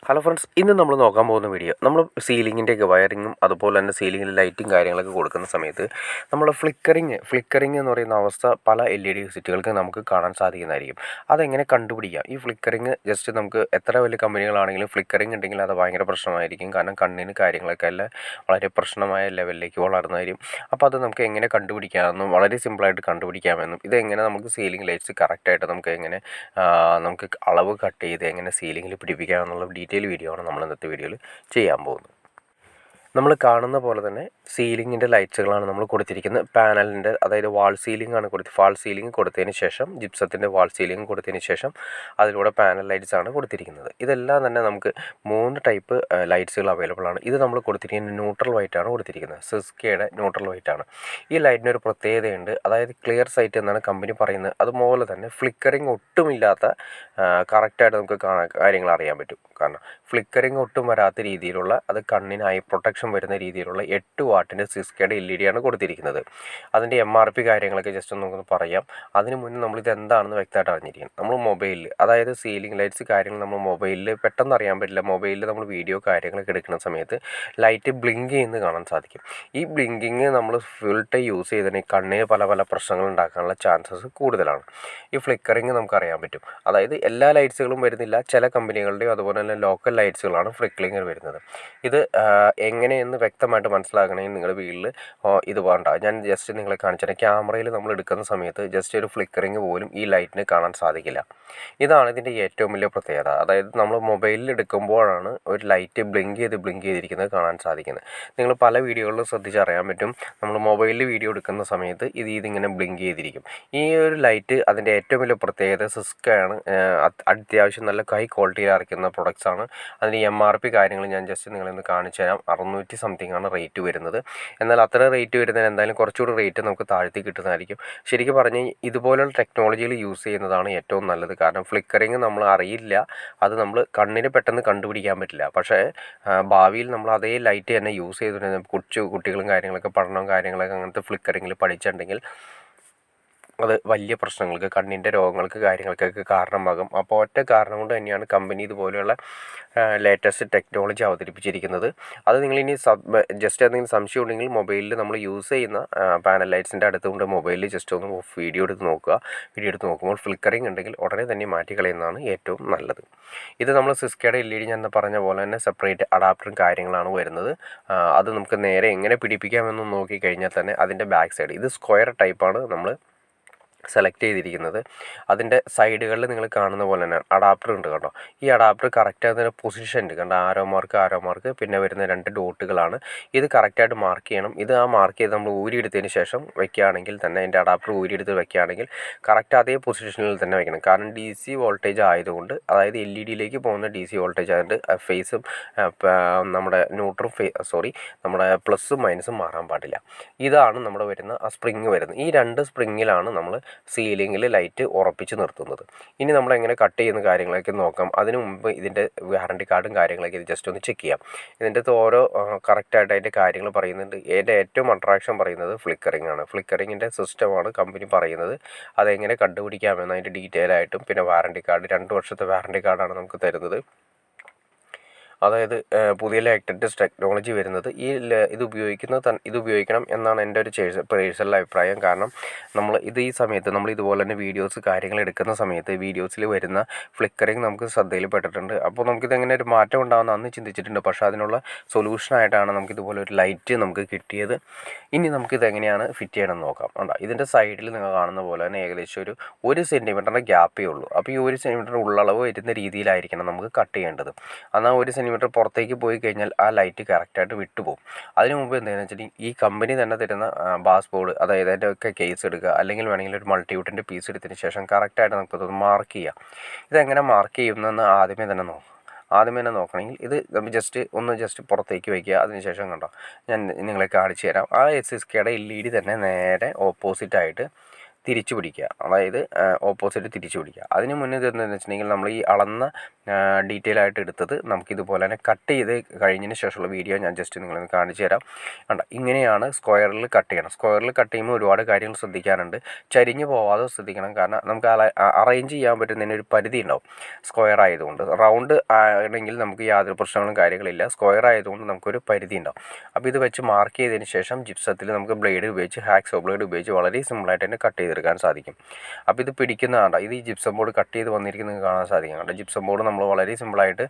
Hello friends, ഇന്ന് നമ്മൾ നോക്കാൻ പോകുന്ന വീഡിയോ നമ്മൾ സീലിങ്ങിൻ്റെയൊക്കെ വയറിങ്ങും അതുപോലെ തന്നെ സീലിങ്ങിൽ ലൈറ്റും കാര്യങ്ങളൊക്കെ കൊടുക്കുന്ന സമയത്ത് നമ്മൾ ഫ്ലിക്കറിങ് എന്ന് പറയുന്ന അവസ്ഥ പല LED സെറ്റുകൾക്ക് നമുക്ക് കാണാൻ സാധിക്കുന്നതായിരിക്കും. അതെങ്ങനെ കണ്ടുപിടിക്കാം? ഈ ഫ്ലിക്കറിങ് ജസ്റ്റ് നമുക്ക് എത്ര വലിയ കമ്പനികളാണെങ്കിലും ഫ്ലിക്കറിങ് ഉണ്ടെങ്കിൽ അത് ഭയങ്കര പ്രശ്നമായിരിക്കും. കാരണം കണ്ണിന് കാര്യങ്ങളൊക്കെ എല്ലാം വളരെ പ്രശ്നമായ ലെവലിലേക്ക് വളർന്നതായിരിക്കും. അപ്പോൾ അത് നമുക്ക് എങ്ങനെ കണ്ടുപിടിക്കാമെന്നും വളരെ സിമ്പിളായിട്ട് കണ്ടുപിടിക്കാമെന്നും ഇതെങ്ങനെ നമുക്ക് സീലിംഗ് ലൈറ്റ്സ് കറക്റ്റായിട്ട് നമുക്ക് എങ്ങനെ നമുക്ക് അളവ് കട്ട് ചെയ്ത് എങ്ങനെ സീലിങ്ങിൽ പിടിപ്പിക്കാമെന്നുള്ള ഡീറ്റെയിൽ വീഡിയോ ആണ് നമ്മൾ ഇന്നത്തെ വീഡിയോയിൽ ചെയ്യാൻ പോകുന്നത്. നമ്മൾ കാണുന്ന പോലെ തന്നെ സീലിങ്ങിൻ്റെ ലൈറ്റ്സുകളാണ് നമ്മൾ കൊടുത്തിരിക്കുന്നത്. പാനലിൻ്റെ അതായത് വാൾ സീലിംഗ് ആണ് ഫാൾ സീലിംഗ് കൊടുത്തതിന് ശേഷം ജിപ്സത്തിൻ്റെ വാൾ സീലിംഗ് കൊടുത്തതിന് ശേഷം അതിലൂടെ പാനൽ ലൈറ്റ്സ് ആണ് കൊടുത്തിരിക്കുന്നത്. ഇതെല്ലാം തന്നെ നമുക്ക് 3 ടൈപ്പ് ലൈറ്റ്സുകൾ അവൈലബിൾ ആണ്. ഇത് നമ്മൾ കൊടുത്തിരിക്കുന്നത് ന്യൂട്രൽ വൈറ്റ് ആണ് കൊടുത്തിരിക്കുന്നത്. സിസ്കയുടെ ന്യൂട്രൽ വൈറ്റ് ആണ്. ഈ ലൈറ്റിന് ഒരു പ്രത്യേകതയുണ്ട്, അതായത് ക്ലിയർ സൈറ്റ് എന്നാണ് കമ്പനി പറയുന്നത്. അതുപോലെ തന്നെ ഫ്ലിക്കറിങ് ഒട്ടുമില്ലാത്ത കറക്റ്റായിട്ട് നമുക്ക് കാര്യങ്ങൾ അറിയാൻ പറ്റും. കാരണം ഫ്ലിക്കറിങ് ഒട്ടും വരാത്ത രീതിയിലുള്ള അത് കണ്ണിനായി പ്രൊട്ടക്ഷൻ വരുന്ന രീതിയിലുള്ള 8 വാട്ടിൻ്റെ സിസ്കയുടെ LED ആണ് കൊടുത്തിരിക്കുന്നത്. അതിൻ്റെ MRP കാര്യങ്ങളൊക്കെ ജസ്റ്റ് നമുക്കൊന്ന് പറയാം. അതിന് മുന്നേ നമ്മളിത് എന്താണെന്ന് വ്യക്തമായിട്ട് അറിഞ്ഞിരിക്കണം. നമ്മൾ മൊബൈലിൽ, അതായത് സീലിംഗ് ലൈറ്റ്സ് കാര്യങ്ങൾ നമ്മൾ മൊബൈലിൽ പെട്ടെന്ന് അറിയാൻ പറ്റില്ല. മൊബൈലിൽ നമ്മൾ വീഡിയോ കാര്യങ്ങളൊക്കെ എടുക്കുന്ന സമയത്ത് ലൈറ്റ് ബ്ലിങ്ക് ചെയ്യുന്നത് കാണാൻ സാധിക്കും. ഈ ബ്ലിങ്കിങ് നമ്മൾ ഫുൾ ടൈം യൂസ് ചെയ്തിട്ടുണ്ടെങ്കിൽ കണ്ണിന് പല പല പ്രശ്നങ്ങൾ ഉണ്ടാക്കാനുള്ള ചാൻസസ് കൂടുതലാണ്. ഈ ഫ്ലിക്കറിങ് നമുക്കറിയാൻ പറ്റും. അതായത് എല്ലാ ലൈറ്റ്സുകളും വരുന്നില്ല, ചില കമ്പനികളുടെയും അതുപോലെ തന്നെ ലോക്കൽ ലൈറ്റ്സുകളാണ് ഫ്ലിക്കറിങ് വരുന്നത്. ഇത് എങ്ങനെയെന്ന് വ്യക്തമായിട്ട് മനസ്സിലാക്കണമെങ്കിൽ നിങ്ങളുടെ വീട്ടിൽ ഇത് വേണ്ട, ഞാൻ ജസ്റ്റ് നിങ്ങളെ കാണിച്ചുതരാം. ക്യാമറയിൽ നമ്മൾ എടുക്കുന്ന സമയത്ത് ജസ്റ്റ് ഒരു ഫ്ലിക്കറിങ് പോലും ഈ ലൈറ്റിന് കാണാൻ സാധിക്കില്ല. ഇതാണ് ഇതിൻ്റെ ഏറ്റവും വലിയ പ്രത്യേകത. അതായത് നമ്മൾ മൊബൈലിൽ എടുക്കുമ്പോഴാണ് ഒരു ലൈറ്റ് ബ്ലിങ്ക് ചെയ്തിരിക്കുന്നത് കാണാൻ സാധിക്കുന്നത്. നിങ്ങൾ പല വീഡിയോകളിലും ശ്രദ്ധിച്ചറിയാൻ പറ്റും, നമ്മൾ മൊബൈലിൽ വീഡിയോ എടുക്കുന്ന സമയത്ത് ഇതിങ്ങനെ ബ്ലിങ്ക് ചെയ്തിരിക്കും. ഈ ഒരു ലൈറ്റ് അതിൻ്റെ ഏറ്റവും വലിയ പ്രത്യേകത സിസ്കയാണ്. അത്യാവശ്യം നല്ല ഹൈ ക്വാളിറ്റിയിൽ ഇറക്കുന്ന പ്രൊഡക്ട്സ് ആണ്. അതിന് MRP കാര്യങ്ങൾ ഞാൻ ജസ്റ്റ് നിങ്ങളൊന്ന് കാണിച്ചു തരാം. 600 സംതിങ് ആണ് റേറ്റ് വരുന്നത്. എന്നാൽ അത്ര റേറ്റ് വരുന്നതിന് എന്തായാലും കുറച്ചുകൂടി റേറ്റ് നമുക്ക് താഴ്ത്തി കിട്ടുന്നതായിരിക്കും. ശരിക്കും പറഞ്ഞാൽ ഇതുപോലുള്ള ടെക്നോളജികൾ യൂസ് ചെയ്യുന്നതാണ് ഏറ്റവും നല്ലത്. കാരണം ഫ്ലിക്കറിങ് നമ്മൾ അറിയില്ല, അത് നമ്മൾ കണ്ണിന് പെട്ടെന്ന് കണ്ടുപിടിക്കാൻ പറ്റില്ല. പക്ഷേ ഭാവിയിൽ നമ്മൾ അതേ ലൈറ്റ് തന്നെ യൂസ് ചെയ്തിട്ടുണ്ടെങ്കിൽ കുട്ടികളും കാര്യങ്ങളൊക്കെ പഠനവും കാര്യങ്ങളൊക്കെ അങ്ങനത്തെ ഫ്ലിക്കറിങ്ങിൽ പഠിച്ചിട്ടുണ്ടെങ്കിൽ അത് വലിയ പ്രശ്നങ്ങൾക്ക്, കണ്ണിൻ്റെ രോഗങ്ങൾക്ക് കാര്യങ്ങൾക്കൊക്കെ കാരണമാകും. അപ്പോൾ ഒറ്റ കാരണം കൊണ്ട് തന്നെയാണ് കമ്പനി ഇതുപോലെയുള്ള ലേറ്റസ്റ്റ് ടെക്നോളജി അവതരിപ്പിച്ചിരിക്കുന്നത്. അത് നിങ്ങളിനി ജസ്റ്റ് എന്തെങ്കിലും സംശയം ഉണ്ടെങ്കിൽ മൊബൈലിൽ നമ്മൾ യൂസ് ചെയ്യുന്ന പാനൽ ലൈറ്റ്സിൻ്റെ അടുത്തുകൊണ്ട് മൊബൈലിൽ ജസ്റ്റ് ഒന്ന് വീഡിയോ എടുത്ത് നോക്കുക. വീഡിയോ എടുത്ത് നോക്കുമ്പോൾ ഫ്ലിക്കറിങ് ഉണ്ടെങ്കിൽ ഉടനെ തന്നെ മാറ്റിക്കളയുന്നതാണ് ഏറ്റവും നല്ലത്. ഇത് നമ്മൾ സിസ്കയുടെ LED ഞാൻ പറഞ്ഞ പോലെ തന്നെ സെപ്പറേറ്റ് അഡാപ്റ്ററും കാര്യങ്ങളാണ് വരുന്നത്. അത് നമുക്ക് നേരെ എങ്ങനെ പിടിപ്പിക്കാമെന്ന് നോക്കിക്കഴിഞ്ഞാൽ തന്നെ അതിൻ്റെ ബാക്ക് സൈഡ് ഇത് സ്ക്വയർ ടൈപ്പാണ് നമ്മൾ സെലക്ട് ചെയ്തിരിക്കുന്നത്. അതിൻ്റെ സൈഡുകളിൽ നിങ്ങൾ കാണുന്ന പോലെ തന്നെ അഡാപ്റ്റർ ഉണ്ട് കേട്ടോ. ഈ അഡാപ്റ്റർ കറക്റ്റ് അതിൻ്റെ പൊസിഷൻ ഉണ്ട് കണ്ടോ, ആരോ മാർക്ക് പിന്നെ വരുന്ന 2 ഡോട്ടുകളാണ്. ഇത് കറക്റ്റായിട്ട് മാർക്ക് ചെയ്യണം. ഇത് മാർക്ക് ചെയ്ത് നമ്മൾ ഊരിയെടുത്തതിന് ശേഷം വെക്കുകയാണെങ്കിൽ തന്നെ, അതിൻ്റെ അഡാപ്റ്റർ ഊരിയെടുത്ത് വെക്കുകയാണെങ്കിൽ കറക്റ്റ് അതേ പൊസിഷനിൽ തന്നെ വെക്കണം. കാരണം DC വോൾട്ടേജ് ആയതുകൊണ്ട്, അതായത് LEDയിലേക്ക് പോകുന്ന DC വോൾട്ടേജ് ആയതുകൊണ്ട് ഫേസും നമ്മുടെ നമ്മുടെ പ്ലസ്സും മൈനസും മാറാൻ പാടില്ല. ഇതാണ് നമ്മുടെ വരുന്ന ആ സ്പ്രിങ് വരുന്നത്. ഈ 2 സ്പ്രിങ്ങിലാണ് നമ്മൾ സീലിങ്ങിൽ ലൈറ്റ് ഉറപ്പിച്ച് നിർത്തുന്നത്. ഇനി നമ്മൾ എങ്ങനെ കട്ട് ചെയ്യുന്ന കാര്യങ്ങളൊക്കെ നോക്കാം. അതിന് മുമ്പ് ഇതിൻ്റെ വാറണ്ടി കാർഡും കാര്യങ്ങളൊക്കെ ഇത് ജസ്റ്റ് ഒന്ന് ചെക്ക് ചെയ്യാം. ഇതിൻ്റെ ഓരോ കറക്റ്റായിട്ട് അതിൻ്റെ കാര്യങ്ങൾ പറയുന്നുണ്ട്. എൻ്റെ ഏറ്റവും അട്രാക്ഷൻ പറയുന്നത് ഫ്ലിക്കറിംഗ് ആണ്. ഫ്ലിക്കറിങ്ങിൻ്റെ സിസ്റ്റമാണ് കമ്പനി പറയുന്നത്. അതെങ്ങനെ കണ്ടുപിടിക്കാമെന്ന് അതിൻ്റെ ഡീറ്റെയിൽ ആയിട്ടും പിന്നെ വാറണ്ടി കാർഡ് 2 വർഷത്തെ വാറണ്ടി കാർഡാണ് നമുക്ക് തരുന്നത്. അതായത് പുതിയ ലേറ്റസ്റ്റ് ടെക്നോളജി വരുന്നത് ഇത് ഉപയോഗിക്കണം എന്നാണ് എൻ്റെ ഒരു പേഴ്സണൽ അഭിപ്രായം. കാരണം നമ്മൾ ഈ സമയത്ത് നമ്മൾ ഇതുപോലെ തന്നെ വീഡിയോസ് കാര്യങ്ങൾ എടുക്കുന്ന സമയത്ത് വീഡിയോസിൽ വരുന്ന ഫ്ലിക്കറിങ് നമുക്ക് ശ്രദ്ധയിൽപ്പെട്ടിട്ടുണ്ട്. അപ്പോൾ നമുക്കിതെങ്ങനെ ഒരു മാറ്റം ഉണ്ടാകുന്ന അന്ന് ചിന്തിച്ചിട്ടുണ്ട്. പക്ഷേ അതിനുള്ള സൊല്യൂഷനായിട്ടാണ് നമുക്കിതുപോലെ ഒരു ലൈറ്റ് നമുക്ക് കിട്ടിയത്. ഇനി നമുക്കിതെങ്ങനെയാണ് ഫിറ്റ് ചെയ്യണമെന്ന് നോക്കാം. ഇതിൻ്റെ സൈഡിൽ നിങ്ങൾ കാണുന്ന പോലെ തന്നെ ഏകദേശം ഒരു 1 സെൻറ്റിമീറ്ററിൻ്റെ ഗ്യാപ്പേ ഉള്ളൂ. അപ്പോൾ ഈ 1 സെൻറ്റിമീറ്റർ ഉള്ളളവ് വരുന്ന രീതിയിലായിരിക്കണം നമുക്ക് കട്ട് ചെയ്യേണ്ടത്. എന്നാൽ 1 സെൻറ്റിമീറ്റർ പുറത്തേക്ക് പോയി കഴിഞ്ഞാൽ ആ ലൈറ്റ് കറക്റ്റായിട്ട് വിട്ടുപോകും. അതിന് മുമ്പ് എന്താണെന്ന് വെച്ചിട്ടുണ്ടെങ്കിൽ ഈ കമ്പനി തന്നെ തരുന്ന ബാസ് ബോർഡ്, അതായത് അതിൻ്റെ ഒക്കെ കേസ് എടുക്കുക, അല്ലെങ്കിൽ വേണമെങ്കിൽ ഒരു മൾട്ടിവുഡിൻ്റെ പീസ് എടുത്തതിന് ശേഷം കറക്റ്റായിട്ട് നമുക്കതൊന്ന് മാർക്ക് ചെയ്യാം. ഇതെങ്ങനെ മാർക്ക് ചെയ്യുന്നതെന്ന് ആദ്യമേ തന്നെ നോക്കണമെങ്കിൽ ഇത് നമ്മൾ ജസ്റ്റ് പുറത്തേക്ക് വയ്ക്കുക. അതിനുശേഷം കണ്ടോ, ഞാൻ നിങ്ങളെ കാണിച്ചു തരാം. ആ സിസ്കയുടെ LED തന്നെ നേരെ ഓപ്പോസിറ്റായിട്ട് തിരിച്ചു പിടിക്കുക, അതായത് ഓപ്പോസിറ്റ് തിരിച്ചു പിടിക്കുക. അതിന് മുന്നേ ഇതെന്താണെന്ന് വെച്ചിട്ടുണ്ടെങ്കിൽ നമ്മൾ ഈ അളന്ന ഡീറ്റെയിൽ ആയിട്ട് എടുത്തത് നമുക്കിതുപോലെ തന്നെ കട്ട് ചെയ്ത് കഴിഞ്ഞതിന് ശേഷമുള്ള വീഡിയോ ഞാൻ ജസ്റ്റ് നിങ്ങളൊന്ന് കാണിച്ചു തരാം. കണ്ട, ഇങ്ങനെയാണ് സ്ക്വയറിൽ കട്ട് ചെയ്യണം. സ്ക്വയറിൽ കട്ട് ചെയ്യുമ്പോൾ ഒരുപാട് കാര്യങ്ങൾ ശ്രദ്ധിക്കാനുണ്ട്. ചരിഞ്ഞ് പോവാതെ ശ്രദ്ധിക്കണം. കാരണം നമുക്ക് അറേഞ്ച് ചെയ്യാൻ പറ്റുന്നതിന് ഒരു പരിധി ഉണ്ടാവും സ്ക്വയർ ആയതുകൊണ്ട്. റൗണ്ട് ആണെങ്കിൽ നമുക്ക് യാതൊരു പ്രശ്നങ്ങളും കാര്യങ്ങളില്ല. സ്ക്വയർ ആയതുകൊണ്ട് നമുക്കൊരു പരിധി ഉണ്ടാവും. അപ്പോൾ ഇത് വെച്ച് മാർക്ക് ചെയ്തതിന് ശേഷം ജിപ്സത്തിൽ നമുക്ക് ബ്ലേഡ് ഉപയോഗിച്ച് ഹാക്സോ ബ്ലേഡ് ഉപയോഗിച്ച് വളരെ സിമ്പിളായിട്ട് തന്നെ കട്ട് ചെയ്തെടുക്കാൻ സാധിക്കും. അപ്പോൾ ഇത് പിടിക്കുന്നതാണ്. ഇത് ഈ ജിപ്സം ബോർഡ് കട്ട് ചെയ്ത് വന്നിരിക്കുന്നത് കാണാൻ സാധിക്കും. കണ്ടോ, ജിപ്സം ബോർഡ് നമ്മൾ വളരെ സിമ്പിളായിട്ട്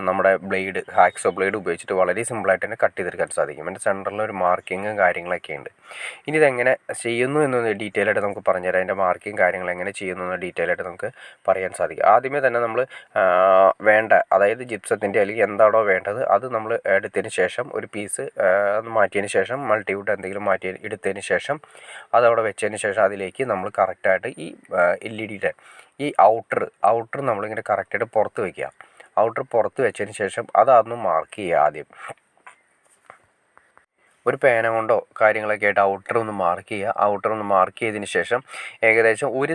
നമ്മുടെ ബ്ലേഡ് ഹാക്സോ ബ്ലേഡ് ഉപയോഗിച്ചിട്ട് വളരെ സിമ്പിളായിട്ട് തന്നെ കട്ട് ചെയ്തെടുക്കാൻ സാധിക്കും. എൻ്റെ സെൻറ്ററിൽ ഒരു മാർക്കിങ്ങും കാര്യങ്ങളൊക്കെ ഉണ്ട്. ഇനി ഇതെങ്ങനെ ചെയ്യുന്നു എന്ന് ഡീറ്റെയിൽ ആയിട്ട് നമുക്ക് പറഞ്ഞുതരാം. അതിൻ്റെ മാർക്കിങ് കാര്യങ്ങൾ എങ്ങനെ ചെയ്യുന്നു എന്ന് ഡീറ്റെയിൽ ആയിട്ട് നമുക്ക് പറയാൻ സാധിക്കും. ആദ്യമേ തന്നെ നമ്മൾ വേണ്ട, അതായത് ജിപ്സത്തിൻ്റെ അല്ലെങ്കിൽ എന്താണോ വേണ്ടത് അത് നമ്മൾ എടുത്തതിന് ശേഷം ഒരു പീസ് മാറ്റിയതിന് ശേഷം മൾട്ടിവുഡ് എന്തെങ്കിലും എടുത്തതിന് ശേഷം അതവിടെ വെച്ചതിന് ശേഷം അതിലേക്ക് നമ്മൾ കറക്റ്റായിട്ട് ഈ LED ഈ ഔട്ടർ നമ്മളിങ്ങനെ കറക്റ്റായിട്ട് പുറത്ത് വയ്ക്കുക. ഔട്ടർ പുറത്ത് വെച്ചതിന് ശേഷം അതൊന്ന് മാർക്ക് ചെയ്യുക. ആദ്യം ഒരു പേന കൊണ്ടോ കാര്യങ്ങളൊക്കെ ആയിട്ട് ഔട്ടർ ഒന്ന് മാർക്ക് ചെയ്തതിന് ശേഷം ഏകദേശം 1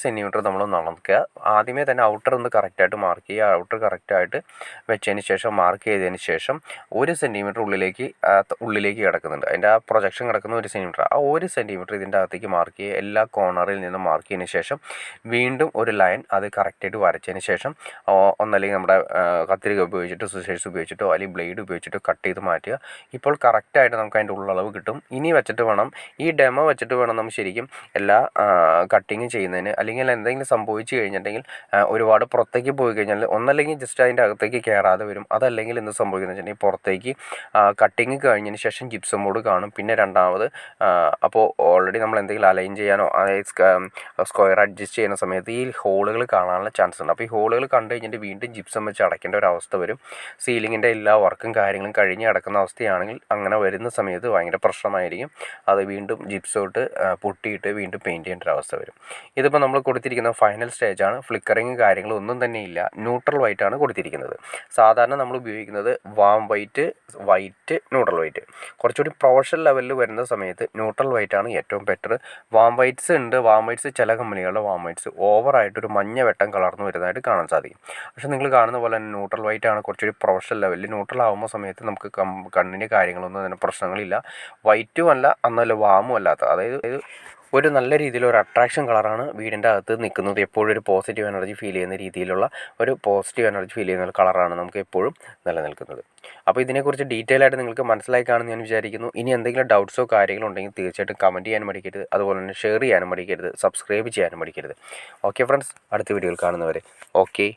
സെൻറ്റിമീറ്റർ നമ്മൾ നടക്കുക. ആദ്യമേ തന്നെ ഔട്ടർ ഒന്ന് കറക്റ്റായിട്ട് മാർക്ക് ചെയ്യുക. ഔട്ടർ കറക്റ്റായിട്ട് വെച്ചതിന് ശേഷം മാർക്ക് ചെയ്തതിന് ശേഷം 1 സെൻറ്റിമീറ്റർ ഉള്ളിലേക്ക് കിടക്കുന്നുണ്ട്. അതിൻ്റെ ആ പ്രൊജക്ഷൻ കിടക്കുന്ന 1 സെൻറ്റിമീറ്റർ. ആ 1 സെൻറ്റിമീറ്റർ ഇതിൻ്റെ അകത്തേക്ക് മാർക്ക് ചെയ്യുക. എല്ലാ കോർണറിൽ നിന്നും മാർക്ക് ചെയ്തതിന് ശേഷം വീണ്ടും ഒരു ലൈൻ അത് കറക്റ്റായിട്ട് വരച്ചതിന് ശേഷം ഒന്നല്ലെങ്കിൽ നമ്മുടെ കത്രിക ഉപയോഗിച്ചിട്ടോ സിസേഴ്സ് ഉപയോഗിച്ചിട്ടോ അല്ലെങ്കിൽ ബ്ലേഡ് ഉപയോഗിച്ചിട്ടോ കട്ട് ചെയ്ത് മാറ്റുക. ഇപ്പോൾ കറക്റ്റായിട്ട് നമുക്ക് അതിൻ്റെ ഉള്ളളവ് കിട്ടും. ഇനി വെച്ചിട്ട് വേണം, ഈ ഡെമോ വെച്ചിട്ട് വേണം നമ്മൾ ശരിക്കും എല്ലാ കട്ടിങ് ചെയ്യുന്നതിന്. അല്ലെങ്കിൽ എന്തെങ്കിലും സംഭവിച്ചു കഴിഞ്ഞിട്ടുണ്ടെങ്കിൽ ഒരുപാട് പുറത്തേക്ക് പോയി കഴിഞ്ഞാൽ ഒന്നല്ലെങ്കിൽ ജസ്റ്റ് അതിൻ്റെ അകത്തേക്ക് കയറാതെ വരും. അതല്ലെങ്കിൽ എന്ത് സംഭവിക്കുന്നത് വെച്ചിട്ടുണ്ടെങ്കിൽ പുറത്തേക്ക് കട്ടിങ് കഴിഞ്ഞതിന് ശേഷം ജിപ്സം ബോർഡ് കാണും. പിന്നെ രണ്ടാമത് അപ്പോൾ ഓൾറെഡി നമ്മൾ എന്തെങ്കിലും അലൈൻ ചെയ്യാനോ അതായത് സ്ക്വയർ അഡ്ജസ്റ്റ് ചെയ്യുന്ന സമയത്ത് ഈ ഹോളുകൾ കാണാനുള്ള ചാൻസ് ഉണ്ട്. അപ്പോൾ ഈ ഹോളുകൾ കണ്ടു കഴിഞ്ഞിട്ട് വീണ്ടും ജിപ്സം വെച്ച് അടയ്ക്കേണ്ട ഒരു അവസ്ഥ വരും. സീലിങ്ങിൻ്റെ എല്ലാ വർക്കും കാര്യങ്ങളും കഴിഞ്ഞ് കിടക്കുന്ന അവസ്ഥയാണെങ്കിൽ അങ്ങനെ വരുന്ന സമയത്ത് ഭയങ്കര പ്രശ്നമായിരിക്കും. അത് വീണ്ടും ജിപ്സോട്ട് പൊട്ടിയിട്ട് വീണ്ടും പെയിൻറ്റ് ചെയ്യേണ്ട ഒരു അവസ്ഥ വരും. ഇതിപ്പോൾ നമ്മൾ കൊടുത്തിരിക്കുന്ന ഫൈനൽ സ്റ്റേജാണ്. ഫ്ലിക്കറിങ് കാര്യങ്ങളും ഒന്നും തന്നെ ഇല്ല. ന്യൂട്രൽ വൈറ്റാണ് കൊടുത്തിരിക്കുന്നത്. സാധാരണ നമ്മൾ ഉപയോഗിക്കുന്നത് വാം വൈറ്റ്, ന്യൂട്രൽ വൈറ്റ്. കുറച്ചുകൂടി പ്രൊഫഷണൽ ലെവലിൽ വരുന്ന സമയത്ത് ന്യൂട്രൽ വൈറ്റാണ് ഏറ്റവും ബെറ്റർ. വാം വൈറ്റ്സ് ഉണ്ട്. വാം വൈറ്റ്സ് ചില കമ്പനികളുടെ വാം വൈറ്റ്സ് ഓവറായിട്ടൊരു മഞ്ഞ വെട്ടം കളർന്നു വരുന്നതായിട്ട് കാണാൻ സാധിക്കും. പക്ഷേ നിങ്ങൾ കാണുന്ന പോലെ തന്നെ ന്യൂട്രൽ വൈറ്റാണ് കുറച്ചുകൂടി പ്രൊഫഷണൽ ലെവലിൽ. ന്യൂട്രൽ ആകുമ്പോൾ സമയത്ത് നമുക്ക് കണ്ണിന് കാര്യങ്ങളൊന്നും തന്നെ പ്രശ്നങ്ങളില്ല. വൈറ്റും അല്ല എന്നല്ല വാമും അല്ലാത്ത, അതായത് ഒരു നല്ല രീതിയിലൊരു അട്രാക്ഷൻ കളറാണ് വീടിൻ്റെ അകത്ത് നിൽക്കുന്നത്. എപ്പോഴും ഒരു പോസിറ്റീവ് എനർജി ഫീൽ ചെയ്യുന്ന രീതിയിലുള്ള കളറാണ് നമുക്ക് എപ്പോഴും നിലനിൽക്കുന്നത്. അപ്പോൾ ഇതിനെക്കുറിച്ച് ഡീറ്റെയിൽ ആയിട്ട് നിങ്ങൾക്ക് മനസ്സിലായി കാണുമെന്ന് ഞാൻ വിചാരിക്കുന്നു. ഇനി എന്തെങ്കിലും ഡൗട്ട്സോ കാര്യങ്ങളോ ഉണ്ടെങ്കിൽ തീർച്ചയായിട്ടും കമൻറ്റ് ചെയ്യാനും മടിക്കരുത്. അതുപോലെ തന്നെ ഷെയർ ചെയ്യാനും മടിക്കരുത്. സബ്സ്ക്രൈബ് ചെയ്യാനും മടിക്കരുത്. ഓക്കെ ഫ്രണ്ട്സ്, അടുത്ത വീഡിയോയിൽ കാണുന്നവരെ ഓക്കെ.